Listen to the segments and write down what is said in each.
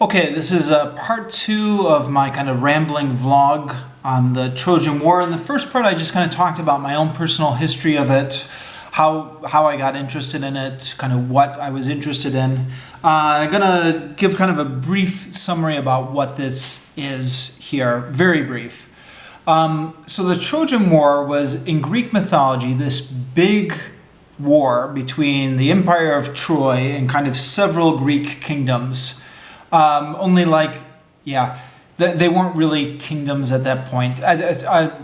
Okay, this is part two of my kind of rambling vlog on the Trojan War. In the first part, I just kind of talked about my own personal history of it, how I got interested in it, kind of what I was interested in. I'm going to give kind of a brief summary about what this is here, very brief. So the Trojan War was, in Greek mythology, this big war between the Empire of Troy and kind of several Greek kingdoms. They weren't really kingdoms at that point.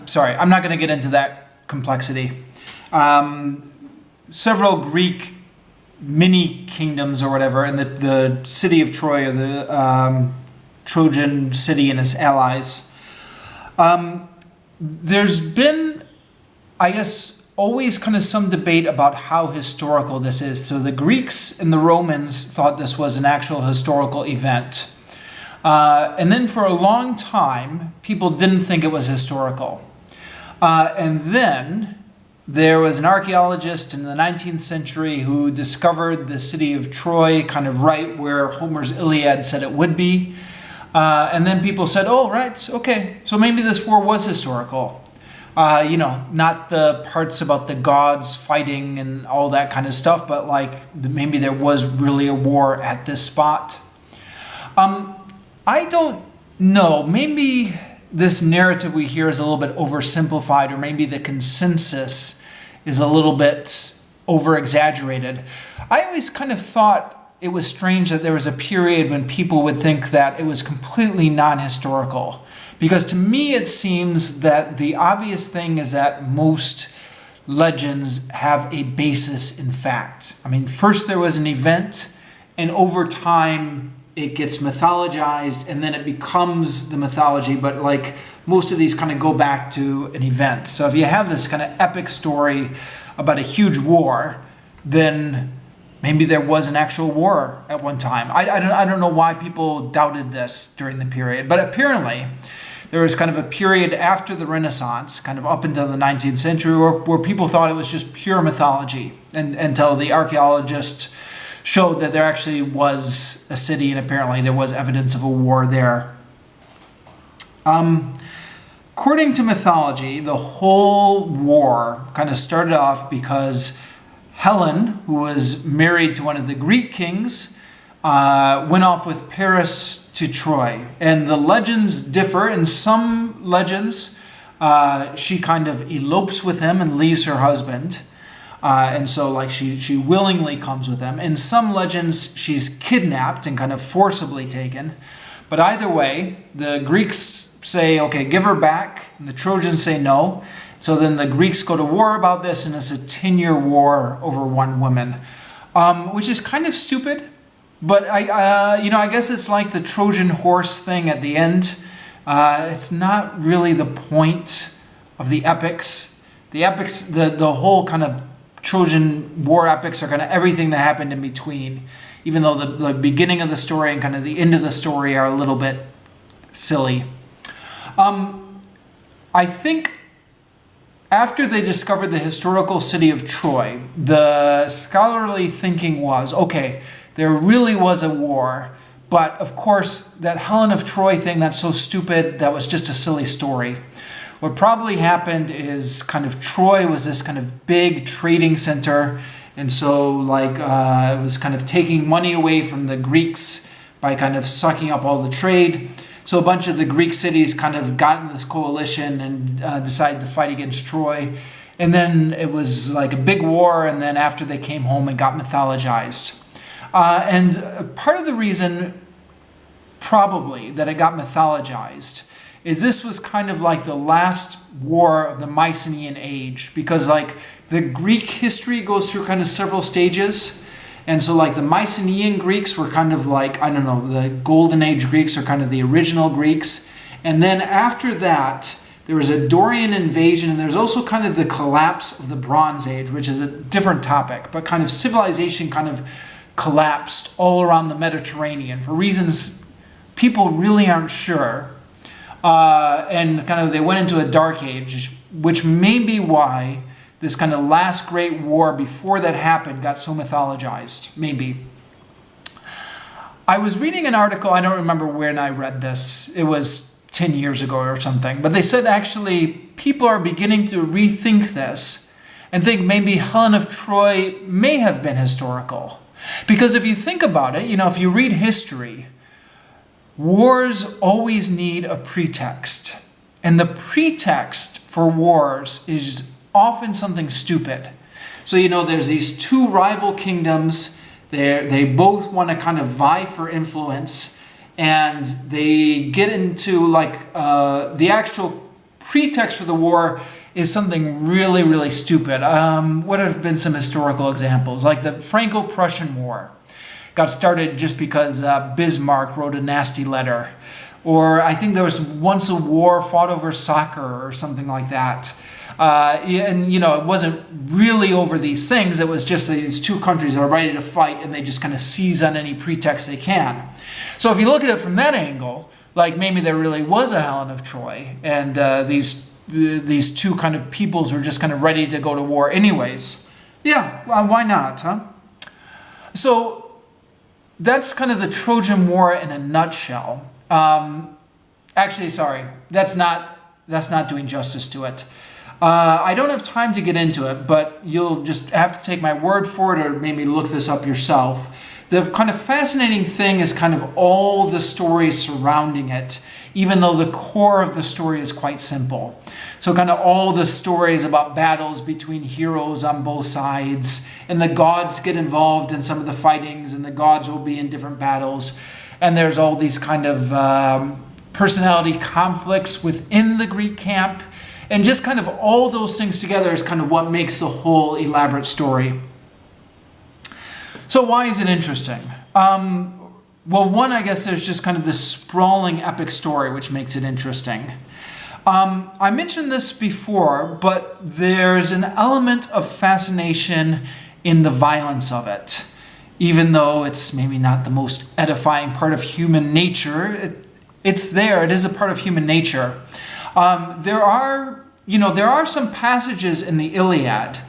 Sorry, I'm not going to get into that complexity. Several Greek mini kingdoms or whatever, and the city of Troy, or the Trojan city and its allies. There's been, I guess, always kind of some debate about how historical this is. So the Greeks and the Romans thought this was an actual historical event. And then for a long time, people didn't think it was historical. And then there was an archaeologist in the 19th century who discovered the city of Troy kind of right where Homer's Iliad said it would be. And then people said, oh, right, okay, so maybe this war was historical. Not the parts about the gods fighting and all that kind of stuff, but like maybe there was really a war at this spot. I don't know. Maybe this narrative we hear is a little bit oversimplified, or maybe the consensus is a little bit over-exaggerated. I always kind of thought it was strange that there was a period when people would think that it was completely non-historical. Because to me it seems that the obvious thing is that most legends have a basis in fact. I mean, first there was an event, and over time it gets mythologized, and then it becomes the mythology, but like most of these kind of go back to an event. So if you have this kind of epic story about a huge war, then maybe there was an actual war at one time. I don't know why people doubted this during the period, but apparently there was kind of a period after the Renaissance, kind of up until the 19th century, where people thought it was just pure mythology, and until the archaeologists showed that there actually was a city, and apparently there was evidence of a war there. According to mythology, the whole war kind of started off because Helen, who was married to one of the Greek kings, went off with Paris to Troy. And the legends differ. In some legends, she kind of elopes with him and leaves her husband. And so like she willingly comes with them. In some legends, she's kidnapped and kind of forcibly taken. But either way, the Greeks say, okay, give her back. And the Trojans say no. So then the Greeks go to war about this, and it's a 10-year war over one woman, which is kind of stupid. But I guess it's like the Trojan horse thing at the end. It's not really the point of the epics. The epics, the whole kind of Trojan War epics are kind of everything that happened in between, even though the beginning of the story and kind of the end of the story are a little bit silly. I think after they discovered the historical city of Troy, the scholarly thinking was, okay, there really was a war, but of course that Helen of Troy thing, that's so stupid, that was just a silly story. What probably happened is kind of Troy was this kind of big trading center, and so like it was kind of taking money away from the Greeks by kind of sucking up all the trade. So a bunch of the Greek cities kind of got into this coalition and decided to fight against Troy. And then it was like a big war, and then after they came home, it got mythologized. And part of the reason probably that it got mythologized is this was kind of like the last war of the Mycenaean age, because like the Greek history goes through kind of several stages. And so like the Mycenaean Greeks were kind of like, I don't know, the Golden Age Greeks are kind of the original Greeks. And then after that, there was a Dorian invasion, and there's also kind of the collapse of the Bronze Age, which is a different topic, but kind of civilization kind of collapsed all around the Mediterranean for reasons people really aren't sure. And kind of they went into a dark age, which may be why this kind of last great war before that happened got so mythologized, maybe. I was reading an article, I don't remember when I read this, it was 10 years ago or something, but they said actually people are beginning to rethink this and think maybe Helen of Troy may have been historical. Because if you think about it, if you read history, wars always need a pretext. And the pretext for wars is often something stupid. So, there's these two rival kingdoms. They both want to kind of vie for influence. And they get into the actual pretext for the war is something really, really stupid. What have been some historical examples? Like the Franco-Prussian War got started just because Bismarck wrote a nasty letter. Or I think there was once a war fought over soccer or something like that. It wasn't really over these things. It was just these two countries are ready to fight and they just kind of seize on any pretext they can. So if you look at it from that angle, like maybe there really was a Helen of Troy and these two kind of peoples were just kind of ready to go to war anyways. Yeah, well, why not, huh? So that's kind of the Trojan War in a nutshell. Actually, sorry, that's not doing justice to it. I don't have time to get into it, but you'll just have to take my word for it or maybe look this up yourself. The kind of fascinating thing is kind of all the stories surrounding it, even though the core of the story is quite simple. So kind of all the stories about battles between heroes on both sides, and the gods get involved in some of the fightings, and the gods will be in different battles. And there's all these kind of personality conflicts within the Greek camp. And just kind of all those things together is kind of what makes the whole elaborate story. So why is it interesting? Well, one, I guess there's just kind of this sprawling epic story which makes it interesting. I mentioned this before, but there's an element of fascination in the violence of it. Even though it's maybe not the most edifying part of human nature, it's there. It is a part of human nature. There are some passages in the Iliad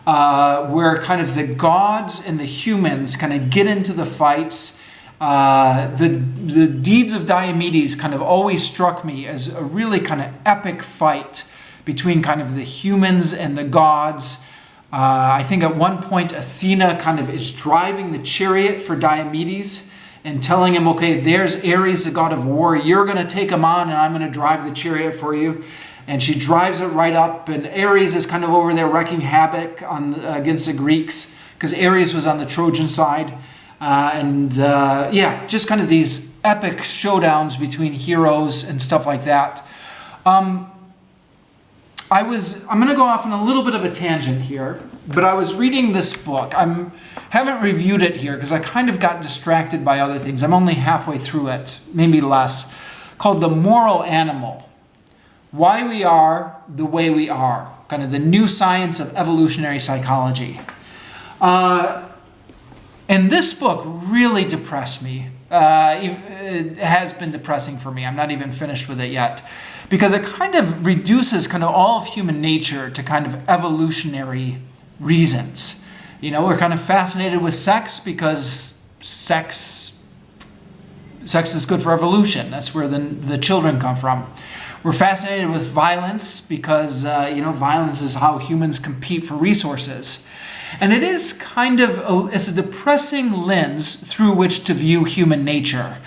where kind of the gods and the humans kind of get into the fights. The deeds of Diomedes kind of always struck me as a really kind of epic fight between kind of the humans and the gods. I think at one point Athena kind of is driving the chariot for Diomedes and telling him, okay, there's Ares, the god of war. You're going to take him on and I'm going to drive the chariot for you. And she drives it right up, and Ares is kind of over there wreaking havoc against the Greeks because Ares was on the Trojan side. Just kind of these epic showdowns between heroes and stuff like that. I'm going to go off on a little bit of a tangent here, but I was reading this book. Haven't reviewed it here because I kind of got distracted by other things. I'm only halfway through it, maybe less, called The Moral Animal. Why We Are the Way We Are, kind of the new science of evolutionary psychology. And this book really depressed me. It has been depressing for me. I'm not even finished with it yet. Because it kind of reduces kind of all of human nature to kind of evolutionary reasons. We're kind of fascinated with sex because sex is good for evolution. That's where the children come from. We're fascinated with violence because, violence is how humans compete for resources. And it is kind of, it's a depressing lens through which to view human nature.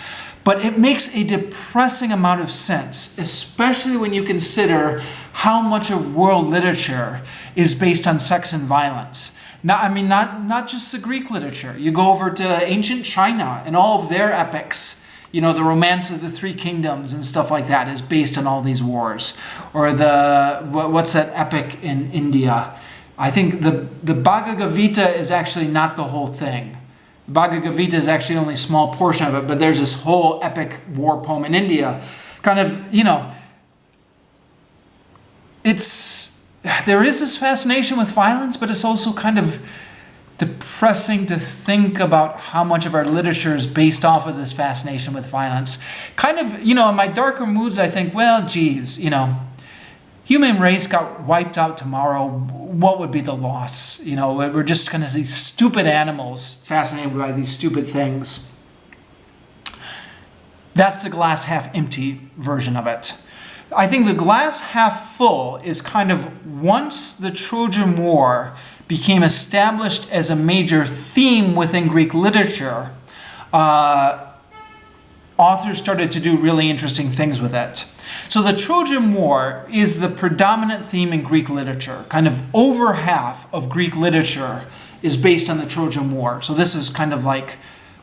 But it makes a depressing amount of sense, especially when you consider how much of world literature is based on sex and violence. Not just the Greek literature. You go over to ancient China and all of their epics. The Romance of the Three Kingdoms and stuff like that is based on all these wars. Or what's that epic in India? I think the Bhagavad Gita is actually not the whole thing. The Bhagavad Gita is actually only a small portion of it, but there's this whole epic war poem in India. Kind of, there is this fascination with violence, but it's also kind of depressing to think about how much of our literature is based off of this fascination with violence. Kind of, in my darker moods, I think, well, geez, human race got wiped out tomorrow. What would be the loss? We're just kind of these stupid animals fascinated by these stupid things. That's the glass half empty version of it. I think the glass half full is kind of once the Trojan War became established as a major theme within Greek literature, authors started to do really interesting things with it. So the Trojan War is the predominant theme in Greek literature. Kind of over half of Greek literature is based on the Trojan War. So this is kind of like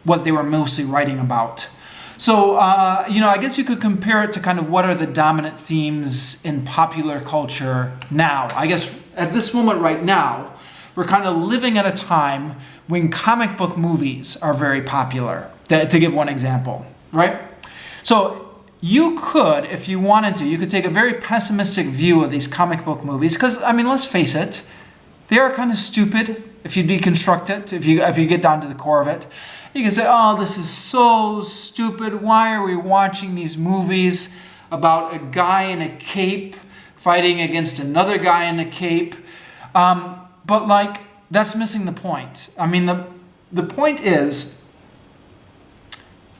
what they were mostly writing about. So, I guess you could compare it to kind of what are the dominant themes in popular culture now. I guess at this moment right now, we're kind of living at a time when comic book movies are very popular, to give one example, right? So you could, if you wanted to, you could take a very pessimistic view of these comic book movies because, I mean, let's face it, they are kind of stupid if you deconstruct it, if you get down to the core of it. You can say, oh, this is so stupid. Why are we watching these movies about a guy in a cape fighting against another guy in a cape? But like, that's missing the point. I mean, the point is,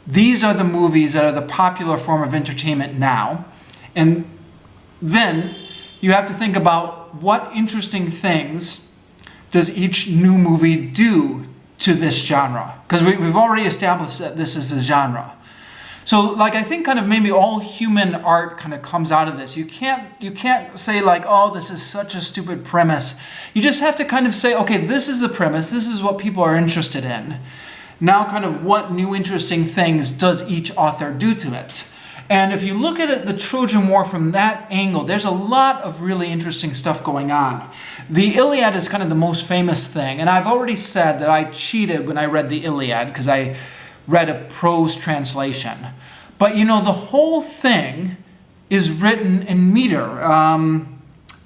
these are the movies that are the popular form of entertainment now. And then you have to think about what interesting things does each new movie do to this genre, because we've already established that this is a genre. So like I think kind of maybe all human art kind of comes out of this. You can't say like, oh, this is such a stupid premise. You just have to kind of say, okay, this is the premise, this is what people are interested in. Now kind of what new interesting things does each author do to it? And if you look at it, the Trojan War from that angle, there's a lot of really interesting stuff going on. The Iliad is kind of the most famous thing, and I've already said that I cheated when I read the Iliad because I read a prose translation. But the whole thing is written in meter.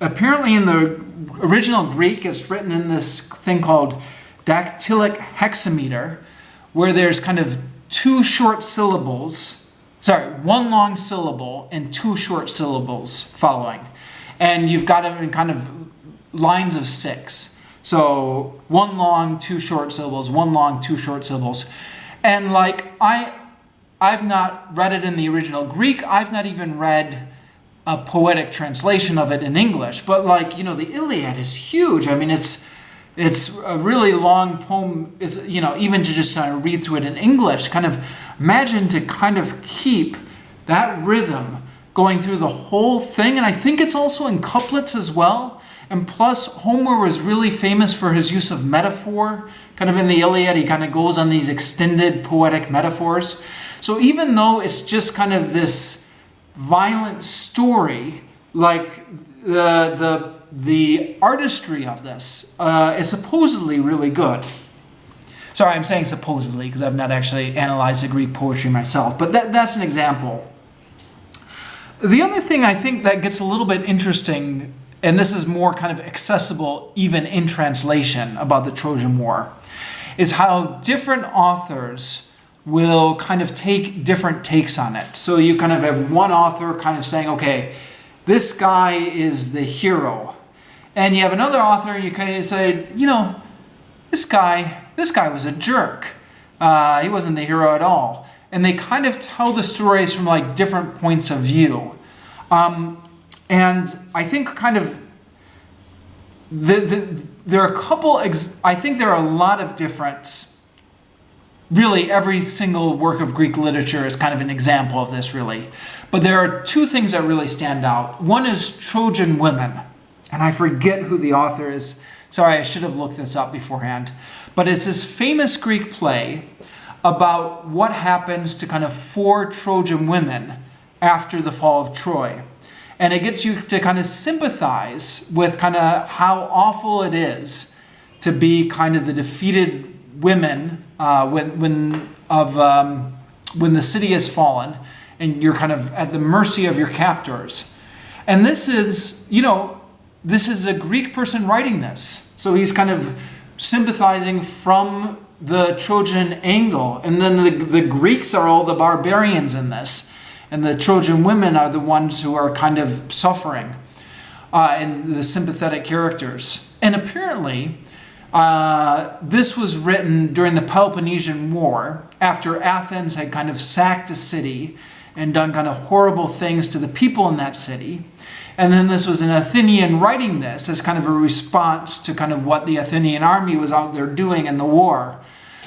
Apparently in the original Greek, it's written in this thing called dactylic hexameter, where there's kind of one long syllable and two short syllables following. And you've got them in kind of lines of 6. So one long, two short syllables, one long, two short syllables. And like, I've not read it in the original Greek. I've not even read a poetic translation of it in English. But like, the Iliad is huge. I mean, it's a really long poem, even to just kind of read through it in English, kind of imagine to kind of keep that rhythm going through the whole thing. And I think it's also in couplets as well. And plus, Homer was really famous for his use of metaphor. Kind of in the Iliad, he kind of goes on these extended poetic metaphors. So even though it's just kind of this violent story, like the artistry of this is supposedly really good. Sorry, I'm saying supposedly because I've not actually analyzed the Greek poetry myself, but that's an example. The other thing I think that gets a little bit interesting, and this is more kind of accessible even in translation about the Trojan War, is how different authors will kind of take different takes on it. So you kind of have one author kind of saying, okay, this guy is the hero. And you have another author and you kind of say, this guy was a jerk. He wasn't the hero at all. And they kind of tell the stories from like different points of view. And I think kind of there are a couple, I think there are a lot of different, really every single work of Greek literature is kind of an example of this really. But there are two things that really stand out. One is Trojan Women. And I forget who the author is. Sorry, I should have looked this up beforehand. But it's this famous Greek play about what happens to kind of 4 Trojan women after the fall of Troy. And it gets you to kind of sympathize with kind of how awful it is to be kind of the defeated women when the city has fallen and you're kind of at the mercy of your captors. And this is, this is a Greek person writing this. So he's kind of sympathizing from the Trojan angle. And then the Greeks are all the barbarians in this. And the Trojan women are the ones who are kind of suffering, and the sympathetic characters. And apparently, This was written during the Peloponnesian War, after Athens had kind of sacked a city and done kind of horrible things to the people in that city. And then this was an Athenian writing this as kind of a response to kind of what the Athenian army was out there doing in the war.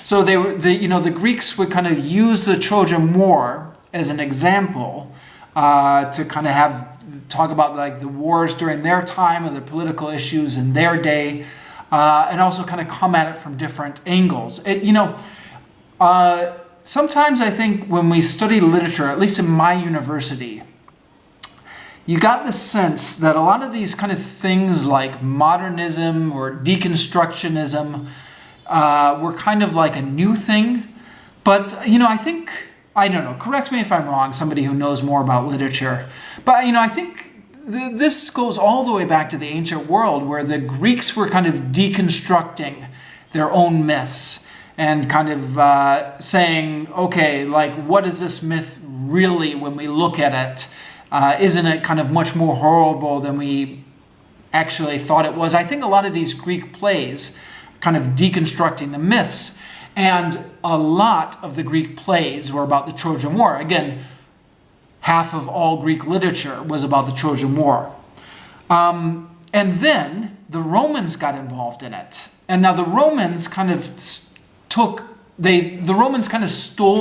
So the Greeks would kind of use the Trojan War as an example to kind of talk about like the wars during their time and the political issues in their day, and also kind of come at it from different angles. Sometimes I think when we study literature, at least in my university, you got the sense that a lot of these kind of things like modernism or deconstructionism were kind of like a new thing. But, I think, I don't know, correct me if I'm wrong, somebody who knows more about literature. But, I think this goes all the way back to the ancient world, where the Greeks were kind of deconstructing their own myths and kind of saying, okay, like, what is this myth really when we look at it? Isn't it kind of much more horrible than we actually thought it was? I think a lot of these Greek plays kind of deconstructing the myths, and a lot of the Greek plays were about the Trojan War. Again, half of all Greek literature was about the Trojan War. And then the Romans got involved in it. And now the Romans kind of stole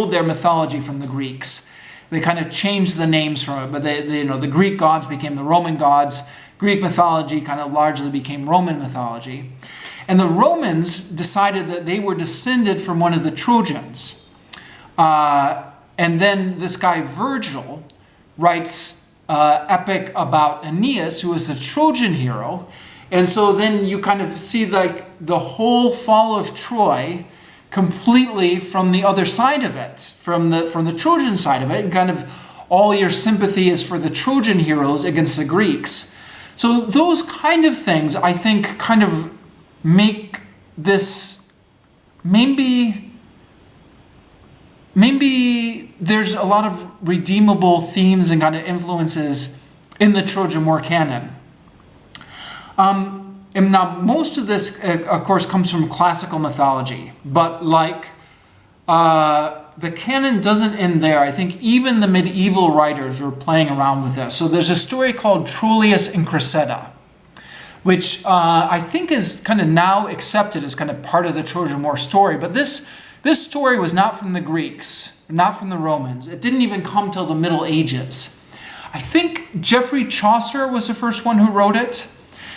their mythology from the Greeks. They kind of changed the names from it, but the Greek gods became the Roman gods. Greek mythology kind of largely became Roman mythology. And the Romans decided that they were descended from one of the Trojans. And then this guy Virgil writes epic about Aeneas, who is a Trojan hero. And so then you kind of see like the whole fall of Troy completely from the other side of it, from the Trojan side of it, and kind of all your sympathy is for the Trojan heroes against the Greeks. So those kind of things, I think, kind of make this, maybe there's a lot of redeemable themes and kind of influences in the Trojan War canon. And now most of this, of course, comes from classical mythology, but like the canon doesn't end there. I think even the medieval writers were playing around with this. So there's a story called Troilus and Cressida, which I think is kind of now accepted as kind of part of the Trojan War story. But this story was not from the Greeks, not from the Romans. It didn't even come till the Middle Ages. I think Geoffrey Chaucer was the first one who wrote it.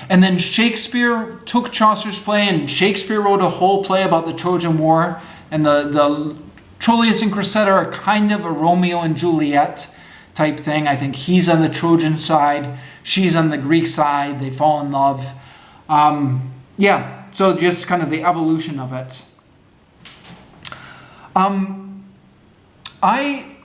And then Shakespeare took Chaucer's play, and Shakespeare wrote a whole play about the Trojan War. And the Troilus and Cressida are kind of a Romeo and Juliet type thing. I think he's on the Trojan side, she's on the Greek side, they fall in love. So just kind of the evolution of it. I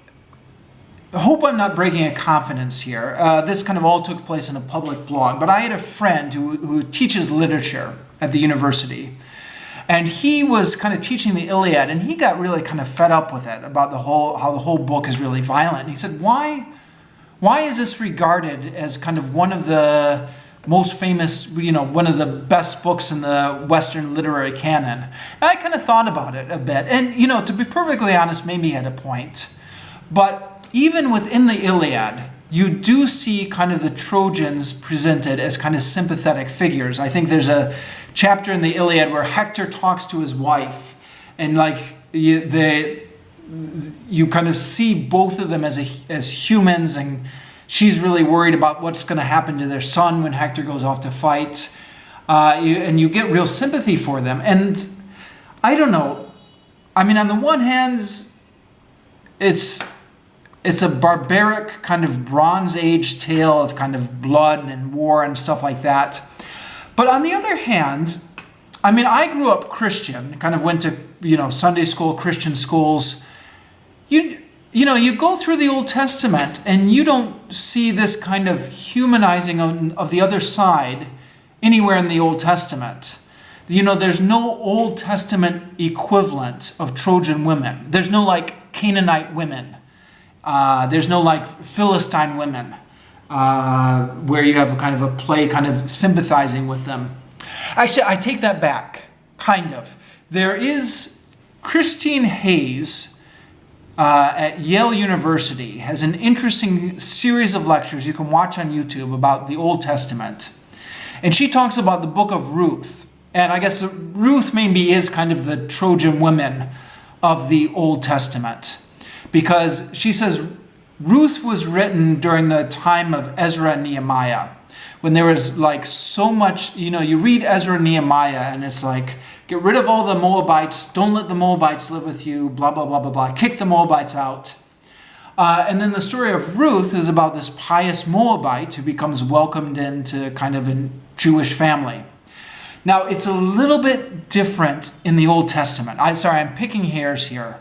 hope I'm not breaking a confidence here. This kind of all took place in a public blog, but I had a friend who teaches literature at the university, and he was kind of teaching the Iliad, and he got really kind of fed up with it about how the whole book is really violent. And he said, why is this regarded as kind of one of the most famous, one of the best books in the Western literary canon? And I kind of thought about it a bit, and to be perfectly honest, maybe he had a point, but even within the Iliad, you do see kind of the Trojans presented as kind of sympathetic figures. I think there's a chapter in the Iliad where Hector talks to his wife, and like you kind of see both of them as humans, and she's really worried about what's going to happen to their son when Hector goes off to fight, and you get real sympathy for them. And I don't know. I mean, on the one hand, it's a barbaric kind of Bronze Age tale of kind of blood and war and stuff like that. But on the other hand, I mean, I grew up Christian, kind of went to, Sunday school, Christian schools. You go through the Old Testament and you don't see this kind of humanizing of the other side anywhere in the Old Testament. There's no Old Testament equivalent of Trojan women. There's no like Canaanite women. There's no like Philistine women where you have a kind of a play kind of sympathizing with them. Actually, I take that back. kind of. There is Christine Hayes at Yale University has an interesting series of lectures you can watch on YouTube about the Old Testament. And she talks about the book of Ruth. And I guess Ruth maybe is kind of the Trojan women of the Old Testament. Because she says Ruth was written during the time of Ezra and Nehemiah, when there was like so much, you read Ezra and Nehemiah and it's like, get rid of all the Moabites, don't let the Moabites live with you, blah, blah, blah, blah, blah, kick the Moabites out. And then the story of Ruth is about this pious Moabite who becomes welcomed into kind of a Jewish family. Now, it's a little bit different in the Old Testament. I'm picking hairs here.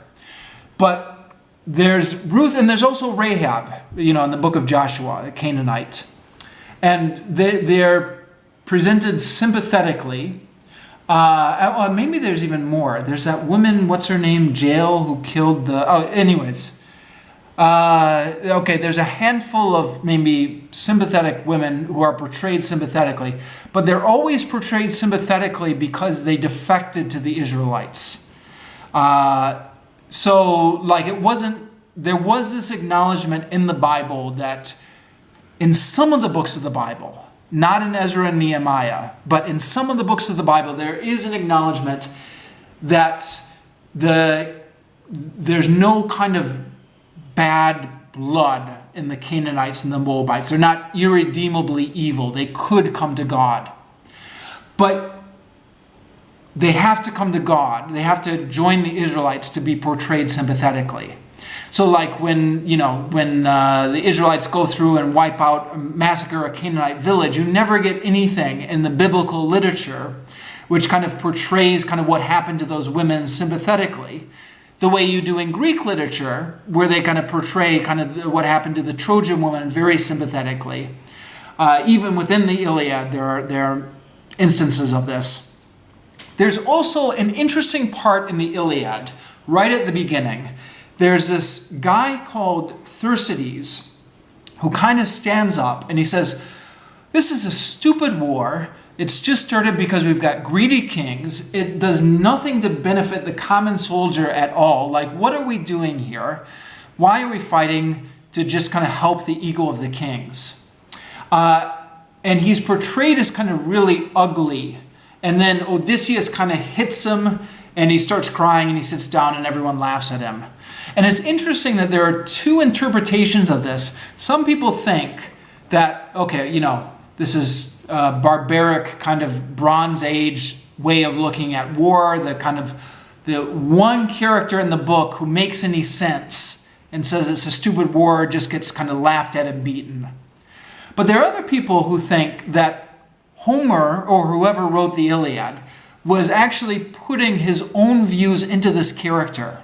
But there's Ruth and there's also Rahab, in the book of Joshua, the Canaanite. And they're presented sympathetically. Maybe there's even more. There's that woman, what's her name, Jael, who killed anyways. There's a handful of maybe sympathetic women who are portrayed sympathetically, but they're always portrayed sympathetically because they defected to the Israelites. There was this acknowledgement in the Bible that in some of the books of the Bible, not in Ezra and Nehemiah, but in some of the books of the Bible, there is an acknowledgement that there's no kind of bad blood in the Canaanites and the Moabites. They're not irredeemably evil. They could come to God. But they have to come to God. They have to join the Israelites to be portrayed sympathetically. So like when the Israelites go through and massacre a Canaanite village, you never get anything in the biblical literature which kind of portrays kind of what happened to those women sympathetically, the way you do in Greek literature, where they kind of portray kind of what happened to the Trojan woman very sympathetically. Even within the Iliad, there are instances of this. There's also an interesting part in the Iliad, right at the beginning. There's this guy called Thir Cities who kind of stands up and he says, this is a stupid war. It's just started because we've got greedy kings. It does nothing to benefit the common soldier at all. Like, what are we doing here? Why are we fighting to just kind of help the ego of the kings? And he's portrayed as kind of really ugly. And then Odysseus kind of hits him and he starts crying and he sits down and everyone laughs at him. And it's interesting that there are two interpretations of this. Some people think that, this is a barbaric kind of Bronze Age way of looking at war, the one character in the book who makes any sense and says it's a stupid war just gets kind of laughed at and beaten. But there are other people who think that Homer, or whoever wrote the Iliad, was actually putting his own views into this character.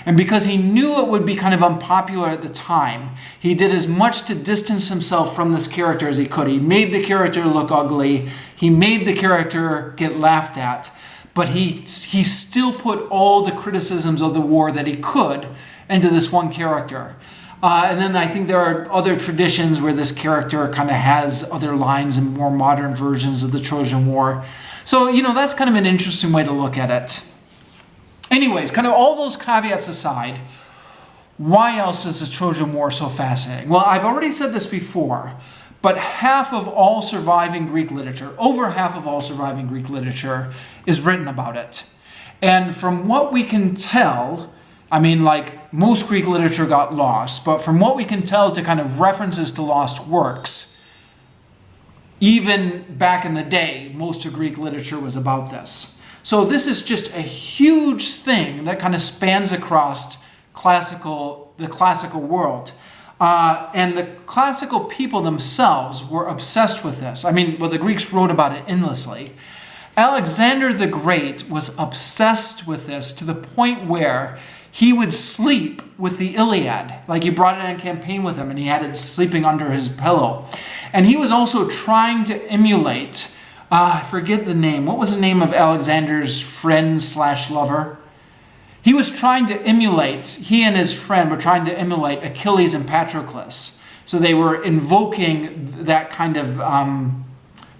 And because he knew it would be kind of unpopular at the time, he did as much to distance himself from this character as he could. He made the character look ugly. He made the character get laughed at. But he still put all the criticisms of the war that he could into this one character. And then I think there are other traditions where this character kind of has other lines in more modern versions of the Trojan War. So, that's kind of an interesting way to look at it. Anyways, kind of all those caveats aside, why else is the Trojan War so fascinating? Well, I've already said this before, but half of all surviving Greek literature, over half of all surviving Greek literature, is written about it. And from what we can tell, most Greek literature got lost, but from what we can tell to kind of references to lost works, even back in the day, most of Greek literature was about this. So this is just a huge thing that kind of spans across the classical world. And the classical people themselves were obsessed with this. The Greeks wrote about it endlessly. Alexander the Great was obsessed with this to the point where he would sleep with the Iliad. Like, he brought it on campaign with him and he had it sleeping under his pillow. And he was also trying to emulate, I forget the name. What was the name of Alexander's friend/lover? He was trying to emulate, he and his friend were trying to emulate Achilles and Patroclus. So they were invoking that kind of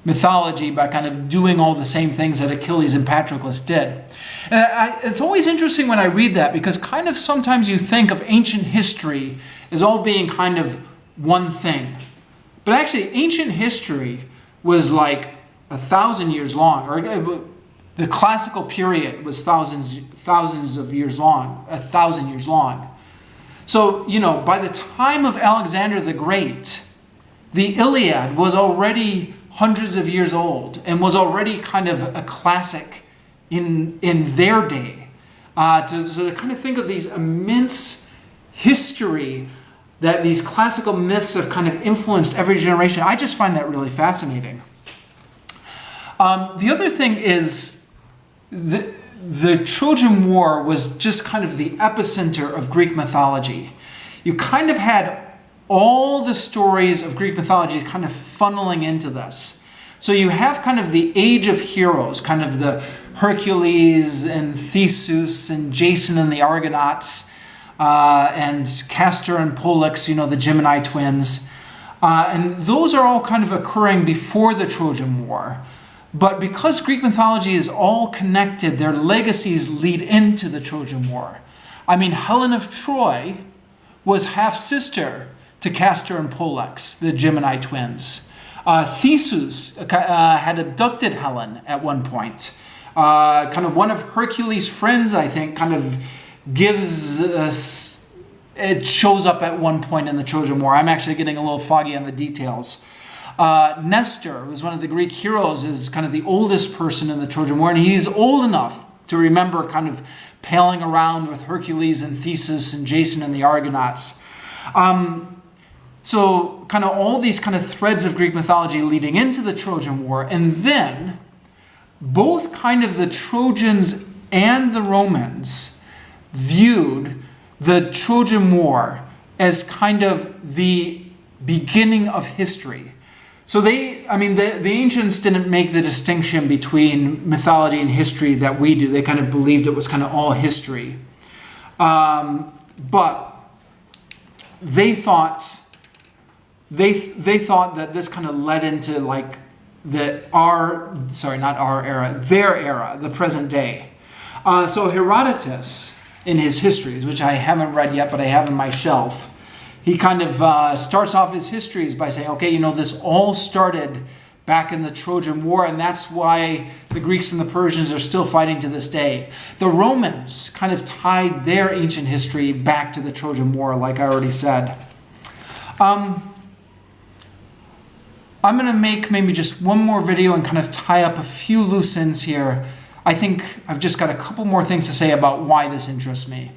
mythology by kind of doing all the same things that Achilles and Patroclus did. And it's always interesting when I read that, because kind of sometimes you think of ancient history as all being kind of one thing. But actually, ancient history was like 1,000 years long, or the classical period was thousands of years long, 1,000 years long. So, you know, by the time of Alexander the Great, the Iliad was already hundreds of years old and was already kind of a classic in their day. To kind of think of these immense history that these classical myths have kind of influenced every generation, I just find that really fascinating. The other thing is the Trojan War was just kind of the epicenter of Greek mythology. You kind of had all the stories of Greek mythology kind of funneling into this. So you have kind of the age of heroes, kind of the Hercules and Theseus and Jason and the Argonauts, and Castor and Pollux, you know, the Gemini twins. And those are all kind of occurring before the Trojan War. But because Greek mythology is all connected, their legacies lead into the Trojan War. I mean, Helen of Troy was half-sister to Castor and Pollux, the Gemini twins. Theseus had abducted Helen at one point. Kind of one of Hercules' friends, I think, kind of gives us, it shows up at one point in the Trojan War. I'm actually getting a little foggy on the details. Nestor, who's one of the Greek heroes, is kind of the oldest person in the Trojan War, and he's old enough to remember kind of palling around with Hercules and Theseus and Jason and the Argonauts. So kind of all these kind of threads of Greek mythology leading into the Trojan War, and then both kind of the Trojans and the Romans viewed the Trojan War as kind of the beginning of history. So the ancients didn't make the distinction between mythology and history that we do. They kind of believed it was kind of all history. But they thought that this kind of led into like their era, the present day. So Herodotus, in his histories, which I haven't read yet, but I have in my shelf, he kind of starts off his histories by saying, okay, you know, this all started back in the Trojan War, and that's why the Greeks and the Persians are still fighting to this day. The Romans kind of tied their ancient history back to the Trojan War, like I already said. I'm going to make maybe just one more video and kind of tie up a few loose ends here. I think I've just got a couple more things to say about why this interests me.